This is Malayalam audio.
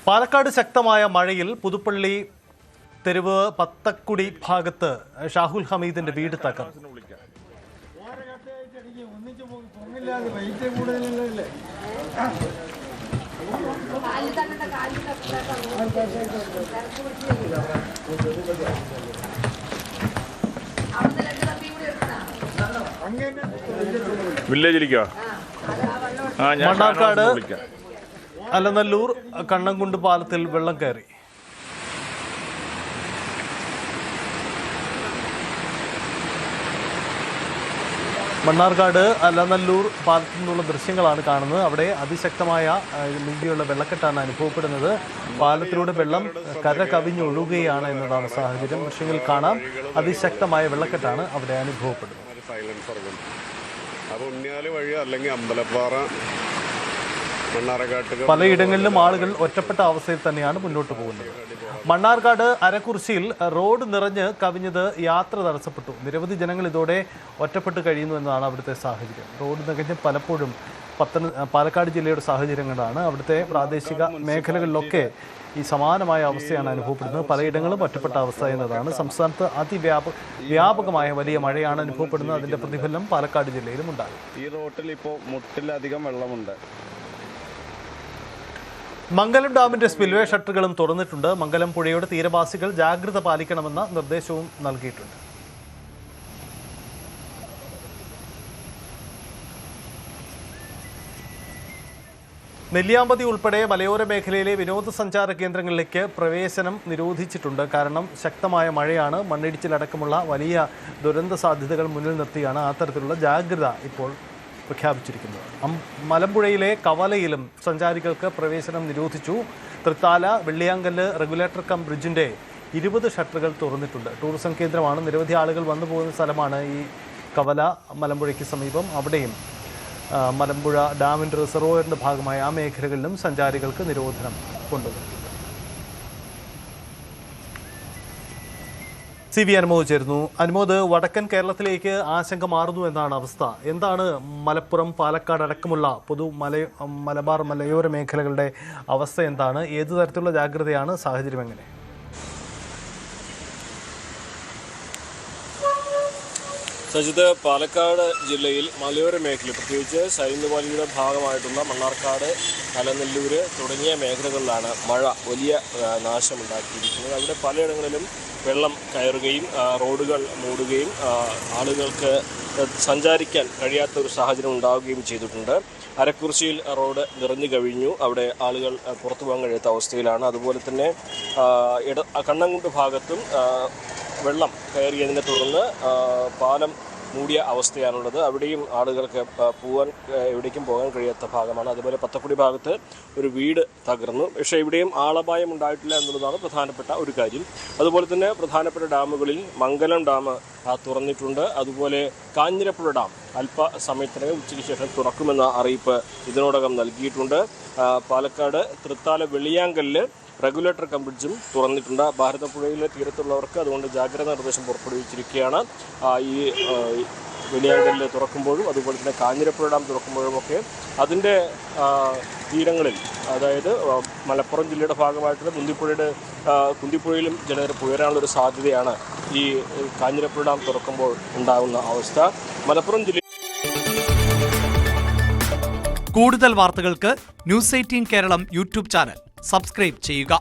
പാലക്കാട് ശക്തമായ മഴയിൽ പുതുപ്പള്ളി തെരുവ് പത്തക്കുടി ഭാഗത്ത് ഷാഹുൽ ഹമീദിന്റെ വീട് തകർന്നു. മണ്ണാർക്കാട് അലനല്ലൂർ കണ്ണംകുണ്ട് പാലത്തിൽ വെള്ളം കയറി. മണ്ണാർക്കാട് അലനല്ലൂർ പാലത്തിൽ നിന്നുള്ള ദൃശ്യങ്ങളാണ് കാണുന്നത്. അവിടെ അതിശക്തമായ രീതിയിലുള്ള വെള്ളക്കെട്ടാണ് അനുഭവപ്പെടുന്നത്. പാലത്തിലൂടെ വെള്ളം കര കവിഞ്ഞൊഴുകുകയാണ് എന്നതാണ് സാഹചര്യം. ദൃശ്യങ്ങളിൽ കാണാം, അതിശക്തമായ വെള്ളക്കെട്ടാണ് അവിടെ അനുഭവപ്പെടുന്നത്. പലയിടങ്ങളിലും ആളുകൾ ഒറ്റപ്പെട്ട അവസ്ഥയിൽ തന്നെയാണ് മുന്നോട്ട് പോകുന്നത്. മണ്ണാർക്കാട് അരക്കുറിശ്ശിയിൽ റോഡ് നിറഞ്ഞ് കവിഞ്ഞത് യാത്ര തടസ്സപ്പെട്ടു. നിരവധി ജനങ്ങൾ ഇതോടെ ഒറ്റപ്പെട്ട് കഴിയുന്നു എന്നതാണ് അവിടുത്തെ സാഹചര്യം. റോഡ് നിറഞ്ഞ് പലപ്പോഴും പാലക്കാട് ജില്ലയുടെ സാഹചര്യങ്ങളാണ്. അവിടുത്തെ പ്രാദേശിക മേഖലകളിലൊക്കെ ഈ സമാനമായ അവസ്ഥയാണ് അനുഭവപ്പെടുന്നത്. പലയിടങ്ങളും ഒറ്റപ്പെട്ട അവസ്ഥ എന്നതാണ്. സംസ്ഥാനത്ത് വ്യാപകമായ വലിയ മഴയാണ് അനുഭവപ്പെടുന്നത്. അതിന്റെ പ്രതിഫലനം പാലക്കാട് ജില്ലയിലും ഉണ്ടാകും. ഈ റോട്ടിൽ ഇപ്പോൾ മുട്ടിലധികം വെള്ളമുണ്ട്. മംഗലം ഡാമിന്റെ സ്പിൽവേ ഷട്ടറുകളും തുറന്നിട്ടുണ്ട്. മംഗലം പുഴയുടെ തീരവാസികൾ ജാഗ്രത പാലിക്കണമെന്ന നിർദ്ദേശവും നൽകിയിട്ടുണ്ട്. നെല്ലിയാമ്പതി ഉൾപ്പെടെ മലയോര മേഖലയിലെ വിനോദസഞ്ചാര കേന്ദ്രങ്ങളിലേക്ക് പ്രവേശനം നിരോധിച്ചിട്ടുണ്ട്. കാരണം ശക്തമായ മഴയാണ്. മണ്ണിടിച്ചിലടക്കമുള്ള വലിയ ദുരന്ത സാധ്യതകൾ മുന്നിൽ നിർത്തിയാണ് അത്തരത്തിലുള്ള ജാഗ്രത ഇപ്പോൾ പ്രഖ്യാപിച്ചിരിക്കുന്നത്. മലമ്പുഴയിലെ കവലയിലും സഞ്ചാരികൾക്ക് പ്രവേശനം നിരോധിച്ചു. തൃത്താല വെള്ളിയാങ്കല്ല് റെഗുലേറ്റർ കം ബ്രിഡ്ജിൻ്റെ 20 ഷട്ടറുകൾ തുറന്നിട്ടുണ്ട്. ടൂറിസം കേന്ദ്രമാണ്. നിരവധി ആളുകൾ വന്നു പോകുന്ന സ്ഥലമാണ് ഈ കവല. മലമ്പുഴയ്ക്ക് സമീപം അവിടെയും മലമ്പുഴ ഡാമിൻ്റെ റിസർവോയറിൻ്റെ ഭാഗമായ ആ മേഖലകളിലും സഞ്ചാരികൾക്ക് നിരോധനം കൊണ്ടുവന്നു. CV അനുമോദ് ചേരുന്നു. അനുമോദ്, വടക്കൻ കേരളത്തിലേക്ക് ആശങ്ക മാറുന്നു എന്നാണ് അവസ്ഥ. എന്താണ് മലപ്പുറം, പാലക്കാട് അടക്കമുള്ള മലബാർ മലയോര മേഖലകളുടെ അവസ്ഥ എന്താണ്? ഏതു തരത്തിലുള്ള ജാഗ്രതയാണ്? സാഹചര്യം എങ്ങനെ? സജിത്ത്, പാലക്കാട് ജില്ലയിൽ മലയോര മേഖല, പ്രത്യേകിച്ച് സൈന്യവാലിയുടെ ഭാഗമായിട്ടുള്ള മണ്ണാർക്കാട്, അലനല്ലൂർ തുടങ്ങിയ മേഖലകളിലാണ് മഴ വലിയ നാശമുണ്ടാക്കിയിരിക്കുന്നത്. അവിടെ പലയിടങ്ങളിലും വെള്ളം കയറുകയും റോഡുകൾ മൂടുകയും ആളുകൾക്ക് സഞ്ചാരിക്കാൻ കഴിയാത്ത ഒരു സാഹചര്യം ഉണ്ടാവുകയും ചെയ്തിട്ടുണ്ട്. അരക്കുറിശ്ശിയിൽ റോഡ് നിറഞ്ഞു കഴിഞ്ഞു. അവിടെ ആളുകൾ പുറത്തു പോകാൻ കഴിയാത്ത അവസ്ഥയിലാണ്. അതുപോലെ തന്നെ കണ്ണംകുണ്ട് ഭാഗത്തും വെള്ളം കയറിയതിനെ തുടർന്ന് പാലം മൂടിയ അവസ്ഥയാണുള്ളത്. അവിടെയും ആളുകൾക്ക് എവിടേക്കും പോകാൻ കഴിയാത്ത ഭാഗമാണ്. അതുപോലെ പത്തക്കുടി ഭാഗത്ത് ഒരു വീട് തകർന്നു. പക്ഷേ ഇവിടെയും ആളപായം ഉണ്ടായിട്ടില്ല എന്നുള്ളതാണ് പ്രധാനപ്പെട്ട ഒരു കാര്യം. അതുപോലെ തന്നെ പ്രധാനപ്പെട്ട ഡാമുകളിൽ മംഗലം ഡാം തുറന്നിട്ടുണ്ട്. അതുപോലെ കാഞ്ഞിരപ്പുഴ ഡാം അല്പസമയത്തിനകം ഉച്ചയ്ക്ക് ശേഷം തുറക്കുമെന്ന അറിയിപ്പ് ഇതിനോടകം നൽകിയിട്ടുണ്ട്. പാലക്കാട് തൃത്താല വെള്ളിയാങ്കല്ല് റെഗുലേറ്റർ കം ബ്രിഡ്ജും തുറന്നിട്ടുണ്ട്. ഭാരതപ്പുഴയിലെ തീരത്തുള്ളവർക്ക് അതുകൊണ്ട് ജാഗ്രതാ നിർദ്ദേശം പുറപ്പെടുവിച്ചിരിക്കുകയാണ്. ഈ വെള്ളിയാങ്കല്ല് തുറക്കുമ്പോഴും അതുപോലെ തന്നെ കാഞ്ഞിരപ്പുഴ ഡാം തുറക്കുമ്പോഴുമൊക്കെ അതിൻ്റെ തീരങ്ങളിൽ, അതായത് മലപ്പുറം ജില്ലയുടെ ഭാഗമായിട്ടുള്ള കുന്തിപ്പുഴയിലും ജലനിരപ്പ് ഉയരാനുള്ളൊരു സാധ്യതയാണ് ഈ കാഞ്ഞിരപ്പുഴ ഡാം തുറക്കുമ്പോൾ ഉണ്ടാകുന്ന അവസ്ഥ. മലപ്പുറം ജില്ല. കൂടുതൽ വാർത്തകൾക്ക് News 18 Keralam YouTube channel subscribe ചെയ്യുക.